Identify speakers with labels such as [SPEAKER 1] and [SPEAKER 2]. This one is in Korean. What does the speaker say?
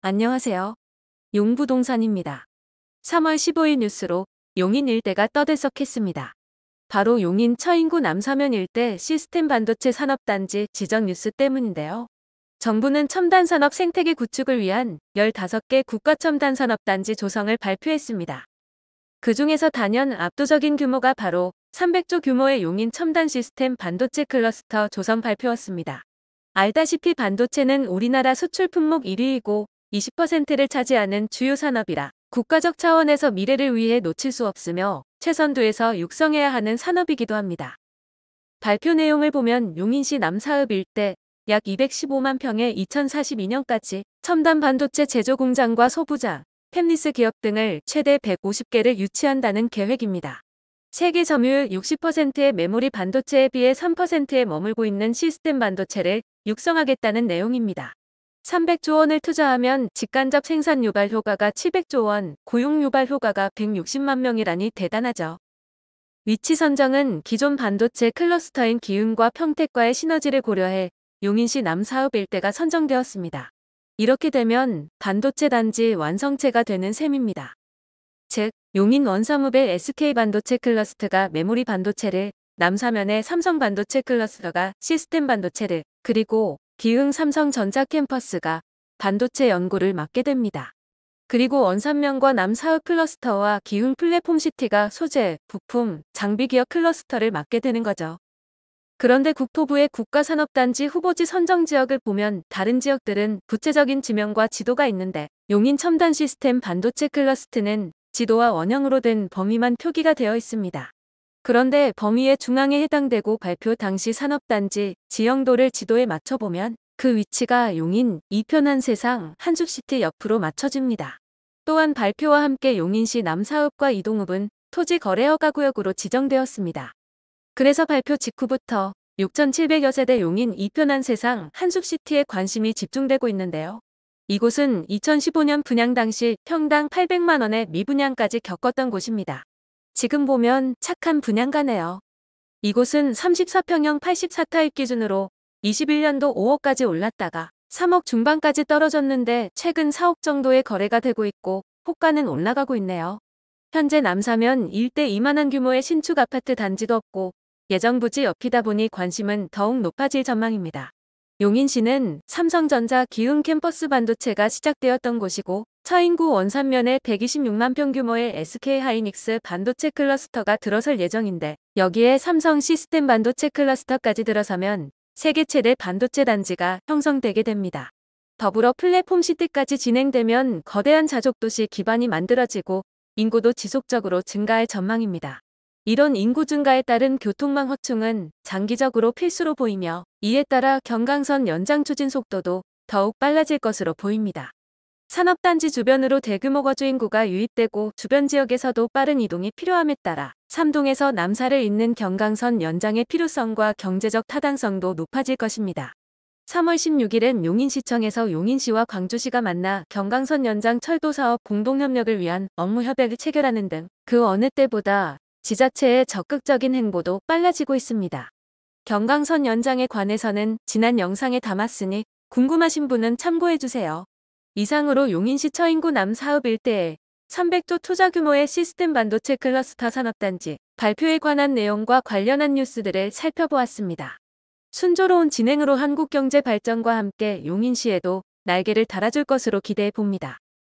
[SPEAKER 1] 안녕하세요. 용부동산입니다. 3월 15일 뉴스로 용인 일대가 떠들썩했습니다. 바로 용인 처인구 남사면 일대 시스템 반도체 산업단지 지정 뉴스 때문인데요. 정부는 첨단산업 생태계 구축을 위한 15개 국가첨단산업단지 조성을 발표했습니다. 그중에서 단연 압도적인 규모가 바로 300조 규모의 용인 첨단 시스템 반도체 클러스터 조성 발표였습니다. 알다시피 반도체는 우리나라 수출 품목 1위이고 20%를 차지하는 주요 산업이라 국가적 차원에서 미래를 위해 놓칠 수 없으며 최선두에서 육성해야 하는 산업이기도 합니다. 발표 내용을 보면 용인시 남사읍 일대 약 215만 평에 2042년까지 첨단 반도체 제조 공장과 소부장, 팹리스 기업 등을 최대 150개를 유치한다는 계획입니다. 세계 점유율 60%의 메모리 반도체에 비해 3%에 머물고 있는 시스템 반도체를 육성하겠다는 내용입니다. 300조 원을 투자하면 직간접 생산 유발 효과가 700조 원, 고용 유발 효과가 160만 명이라니 대단하죠. 위치 선정은 기존 반도체 클러스터인 기흥과 평택과의 시너지를 고려해 용인시 남사읍 일대가 선정되었습니다. 이렇게 되면 반도체 단지 완성체가 되는 셈입니다. 즉, 용인 원섬읍의 SK 반도체 클러스터가 메모리 반도체를, 남사면의 삼성 반도체 클러스터가 시스템 반도체를, 그리고 기흥 삼성전자 캠퍼스가 반도체 연구를 맡게 됩니다. 그리고 원산면과 남사읍 클러스터와 기흥 플랫폼시티가 소재, 부품, 장비 기업 클러스터를 맡게 되는 거죠. 그런데 국토부의 국가산업단지 후보지 선정 지역을 보면 다른 지역들은 구체적인 지명과 지도가 있는데 용인 첨단 시스템 반도체 클러스터는 지도와 원형으로 된 범위만 표기가 되어 있습니다. 그런데 범위의 중앙에 해당되고 발표 당시 산업단지 지형도를 지도에 맞춰보면 그 위치가 용인 이편한 세상 한숲시티 옆으로 맞춰집니다. 또한 발표와 함께 용인시 남사읍과 이동읍은 토지거래허가구역으로 지정되었습니다. 그래서 발표 직후부터 6,700여 세대 용인 이편한 세상 한숲시티에 관심이 집중되고 있는데요. 이곳은 2015년 분양 당시 평당 800만 원의 미분양까지 겪었던 곳입니다. 지금 보면 착한 분양가네요. 이곳은 34평형 84타입 기준으로 21년도 5억까지 올랐다가 3억 중반까지 떨어졌는데 최근 4억 정도의 거래가 되고 있고 호가는 올라가고 있네요. 현재 남사면 일대 이만한 규모의 신축 아파트 단지도 없고 예정 부지 옆이다 보니 관심은 더욱 높아질 전망입니다. 용인시는 삼성전자 기흥 캠퍼스 반도체가 시작되었던 곳이고 처인구 원산면에 126만 평 규모의 SK하이닉스 반도체 클러스터가 들어설 예정인데 여기에 삼성 시스템 반도체 클러스터까지 들어서면 세계 최대 반도체 단지가 형성되게 됩니다. 더불어 플랫폼시티까지 진행되면 거대한 자족도시 기반이 만들어지고 인구도 지속적으로 증가할 전망입니다. 이런 인구 증가에 따른 교통망 확충은 장기적으로 필수로 보이며 이에 따라 경강선 연장 추진 속도도 더욱 빨라질 것으로 보입니다. 산업단지 주변으로 대규모 거주 인구가 유입되고 주변 지역에서도 빠른 이동이 필요함에 따라 삼동에서 남사를 잇는 경강선 연장의 필요성과 경제적 타당성도 높아질 것입니다. 3월 16일엔 용인시청에서 용인시와 광주시가 만나 경강선 연장 철도 사업 공동협력을 위한 업무 협약을 체결하는 등 그 어느 때보다 지자체의 적극적인 행보도 빨라지고 있습니다. 경강선 연장에 관해서는 지난 영상에 담았으니 궁금하신 분은 참고해주세요. 이상으로 용인시 처인구 남사읍 일대에 300조 투자 규모의 시스템 반도체 클러스터 산업단지 발표에 관한 내용과 관련한 뉴스들을 살펴보았습니다. 순조로운 진행으로 한국 경제 발전과 함께 용인시에도 날개를 달아줄 것으로 기대해 봅니다.